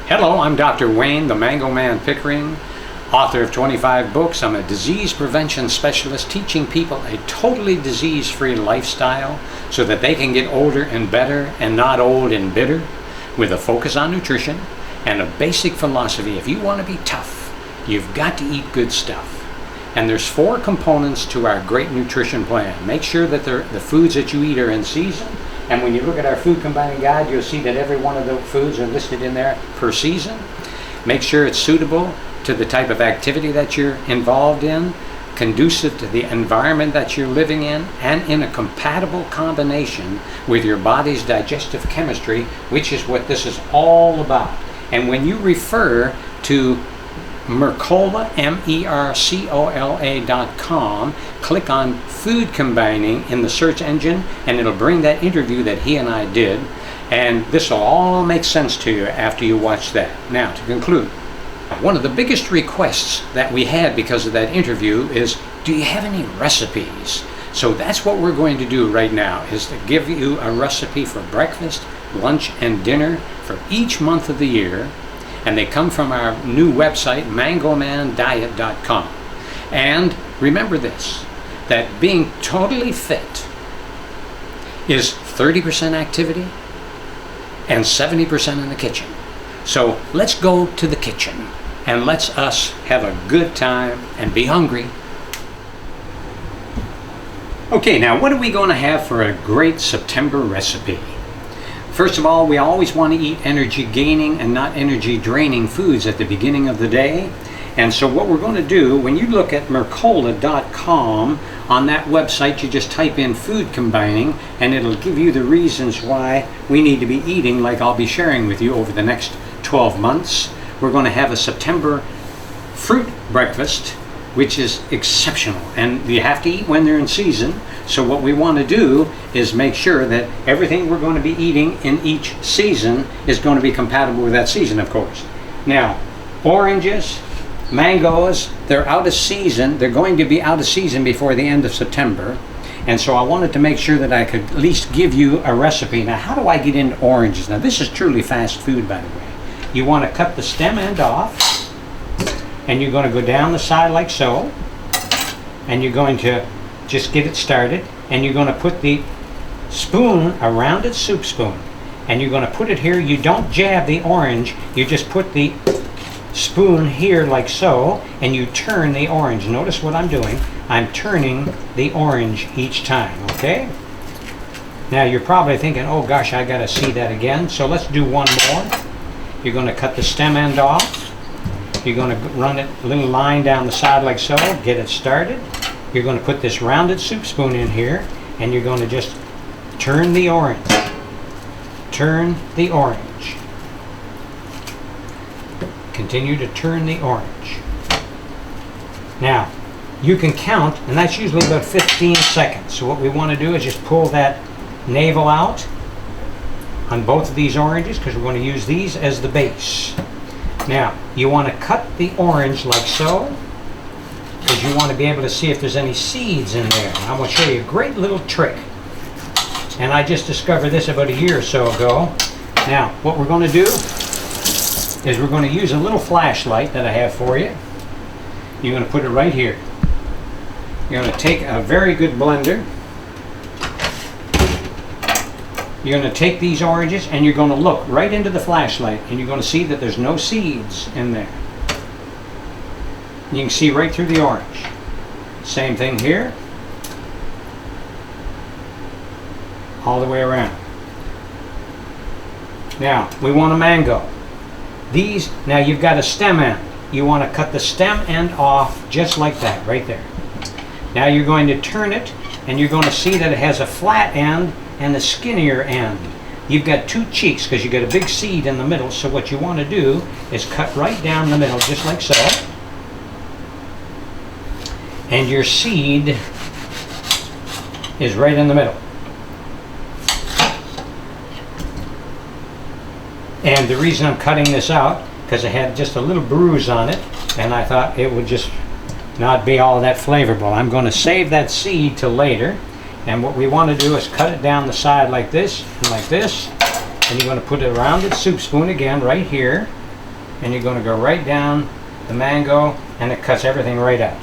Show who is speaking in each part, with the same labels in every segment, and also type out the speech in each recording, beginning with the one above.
Speaker 1: Hello, I'm Dr. Wayne, the Mango Man Pickering, author of 25 books. I'm a disease prevention specialist teaching people a totally disease-free lifestyle so that they can get older and better and not old and bitter, with a focus on nutrition and a basic philosophy. If you want to be tough, you've got to eat good stuff. And there's 4 components to our great nutrition plan. Make sure that the foods that you eat are in season. And when you look at our food combining guide, you'll see that every one of the foods are listed in there per season. Make sure it's suitable to the type of activity that you're involved in, conducive to the environment that you're living in, and in a compatible combination with your body's digestive chemistry, which is what this is all about. And when you refer to Mercola, MERCOLA.com, click on food combining in the search engine, and it'll bring that interview that he and I did, and this will all make sense to you after you watch that. Now, to conclude, one of the biggest requests that we had because of that interview is, do you have any recipes? So that's what we're going to do right now, is to give you a recipe for breakfast, lunch, and dinner for each month of the year. And they come from our new website, mangomandiet.com. And remember this, that being totally fit is 30% activity and 70% in the kitchen. So let's go to the kitchen and let's us have a good time and be hungry. Okay, now what are we going to have for a great September recipe? First of all, we always want to eat energy gaining and not energy draining foods at the beginning of the day. And so what we're going to do, when you look at Mercola.com, on that website you just type in food combining and it'll give you the reasons why we need to be eating, like I'll be sharing with you over the next 12 months. We're going to have a September fruit breakfast, which is exceptional. And you have to eat when they're in season. So what we want to do is make sure that everything we're going to be eating in each season is going to be compatible with that season, of course. Now, oranges, mangoes, they're out of season. They're going to be out of season before the end of September. And so I wanted to make sure that I could at least give you a recipe. Now, how do I get into oranges? Now, this is truly fast food, by the way. You want to cut the stem end off, and you're going to go down the side like so, and you're going to just get it started, and you're going to put the spoon, a rounded soup spoon, and you're going to put it here. You don't jab the orange, you just put the spoon here like so, and you turn the orange. Notice what I'm doing. I'm turning the orange each time, okay? Now you're probably thinking, oh gosh, I gotta see that again, so let's do one more. You're going to cut the stem end off. You're going to run it a little line down the side like so, get it started. You're going to put this rounded soup spoon in here, and you're going to just turn the orange. Turn the orange. Continue to turn the orange. Now, you can count, and that's usually about 15 seconds. So what we want to do is just pull that navel out on both of these oranges, because we're going to use these as the base. Now, you want to cut the orange like so, because you want to be able to see if there's any seeds in there. I'm going to show you a great little trick. And I just discovered this about a year or so ago. Now, what we're going to do is we're going to use a little flashlight that I have for you. You're going to put it right here. You're going to take a very good blender. You're going to take these oranges and you're going to look right into the flashlight, and you're going to see that there's no seeds in there. You can see right through the orange. Same thing here. All the way around. Now, we want a mango. These, now you've got a stem end. You want to cut the stem end off just like that, right there. Now you're going to turn it, and you're going to see that it has a flat end and a skinnier end. You've got 2 cheeks because you got a big seed in the middle, so what you want to do is cut right down the middle just like so. And your seed is right in the middle. And the reason I'm cutting this out, because it had just a little bruise on it, and I thought it would just not be all that flavorful. I'm going to save that seed till later. And what we want to do is cut it down the side like this, and you're going to put a rounded soup spoon again right here, and you're going to go right down the mango, and it cuts everything right out.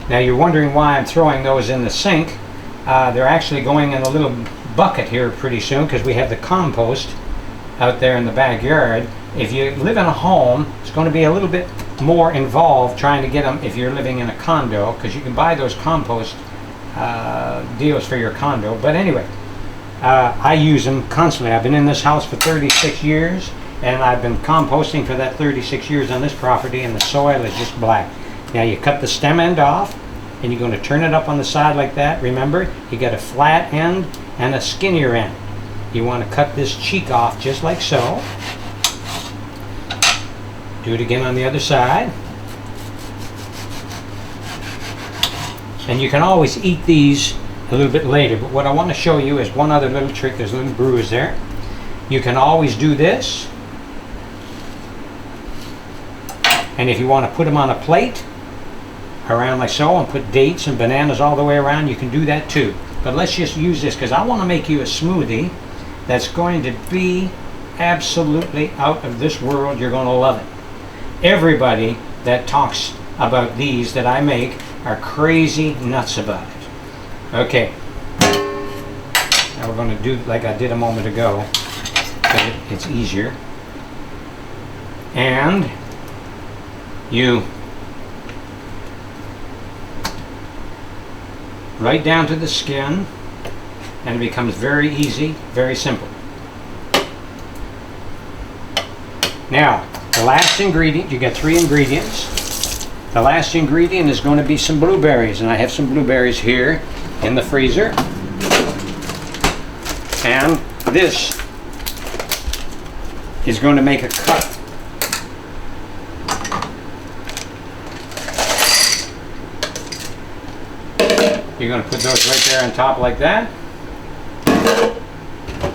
Speaker 1: Now you're wondering why I'm throwing those in the sink. They're actually going in a little bucket here pretty soon because we have the compost out there in the backyard. If you live in a home, it's going to be a little bit more involved trying to get them if you're living in a condo, because you can buy those compost deals for your condo. But anyway, I use them constantly. I've been in this house for 36 years, and I've been composting for that 36 years on this property, and the soil is just black. Now you cut the stem end off, and you're going to turn it up on the side like that. Remember, you got a flat end and a skinnier end. You want to cut this cheek off just like so. Do it again on the other side. And you can always eat these a little bit later, but what I want to show you is one other little trick. There's a little bruise there. You can always do this, and if you want to put them on a plate around like so and put dates and bananas all the way around, you can do that too. But let's just use this because I want to make you a smoothie that's going to be absolutely out of this world. You're going to love it. Everybody that talks about these that I make are crazy nuts about it. Okay, now we're going to do like I did a moment ago, because it's easier. And you right down to the skin, and it becomes very easy, very simple. Now, the last ingredient, you get 3 ingredients. The last ingredient is going to be some blueberries, and I have some blueberries here in the freezer. And this is going to make a cut. You're going to put those right there on top like that.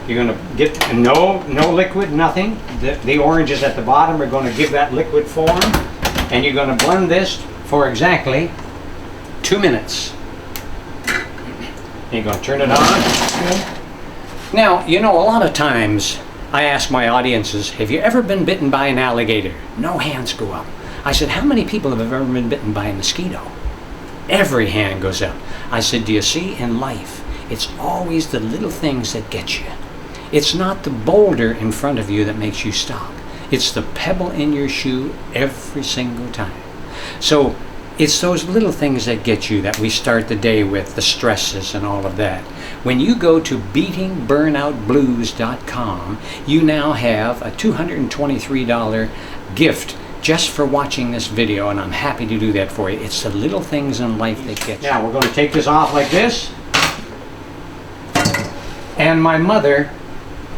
Speaker 1: You're going to get no liquid, nothing. The oranges at the bottom are going to give that liquid form. And you're going to blend this for exactly 2 minutes. You're going to turn it on. Now, you know, a lot of times I ask my audiences, have you ever been bitten by an alligator? No hands go up. I said, how many people have ever been bitten by a mosquito? Every hand goes up. I said, do you see, in life, it's always the little things that get you. It's not the boulder in front of you that makes you stop. It's the pebble in your shoe every single time. So it's those little things that get you that we start the day with, the stresses and all of that. When you go to beatingburnoutblues.com, you now have a $223 gift just for watching this video, and I'm happy to do that for you. It's the little things in life that get you. Now we're going to take this off like this. And my mother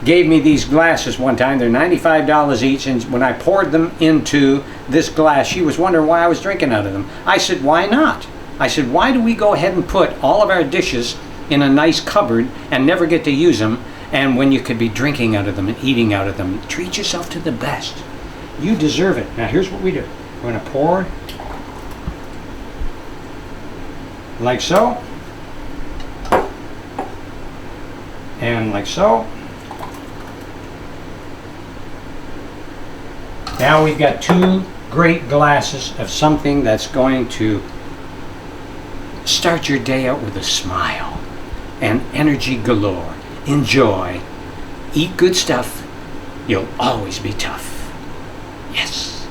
Speaker 1: gave me these glasses one time. They're $95 each, and when I poured them into this glass, she was wondering why I was drinking out of them. I said, why not? I said, why do we go ahead and put all of our dishes in a nice cupboard and never get to use them, and when you could be drinking out of them and eating out of them? Treat yourself to the best. You deserve it. Now here's what we do. We're going to pour like so, and like so. Now we've got 2 great glasses of something that's going to start your day out with a smile and energy galore. Enjoy. Eat good stuff. You'll always be tough. Yes.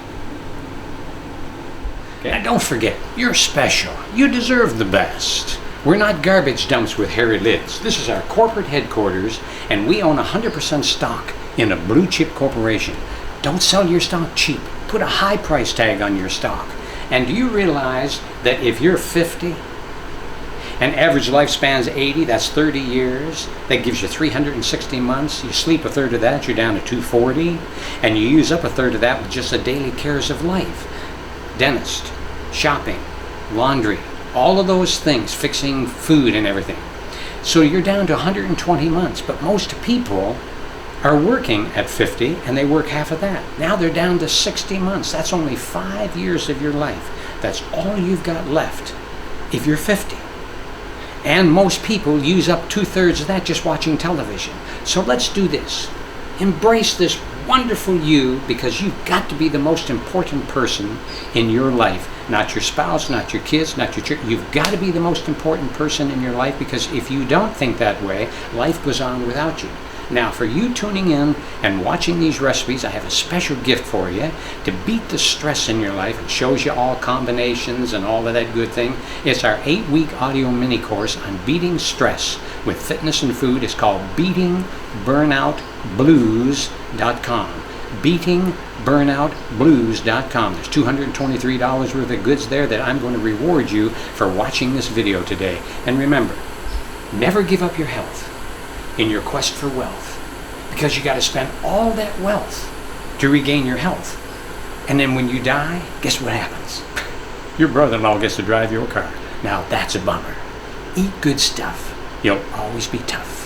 Speaker 1: Okay. Now don't forget, you're special. You deserve the best. We're not garbage dumps with hairy lids. This is our corporate headquarters, and we own 100% stock in a blue chip corporation. Don't sell your stock cheap. Put a high price tag on your stock. And do you realize that if you're 50 and average lifespan's 80, that's 30 years. That gives you 360 months. You sleep a third of that, you're down to 240. And you use up a third of that with just the daily cares of life. Dentist, shopping, laundry, all of those things, fixing food and everything. So you're down to 120 months. But most people are working at 50 and they work half of that. Now they're down to 60 months. That's only 5 years of your life. That's all you've got left if you're 50. And most people use up 2/3 of that just watching television. So let's do this. Embrace this wonderful you, because you've got to be the most important person in your life. Not your spouse, not your kids, not your church. You've got to be the most important person in your life, because if you don't think that way, life goes on without you. Now, for you tuning in and watching these recipes, I have a special gift for you to beat the stress in your life. It shows you all combinations and all of that good thing. It's our 8-week audio mini course on beating stress with fitness and food. It's called beatingburnoutablues.com. beatingburnoutablues.com. There's $223 worth of goods there that I'm going to reward you for watching this video today. And remember, never give up your health in your quest for wealth, because you got to spend all that wealth to regain your health. And then when you die, guess what happens? Your brother-in-law gets to drive your car. Now that's a bummer. Eat good stuff. You'll always be tough.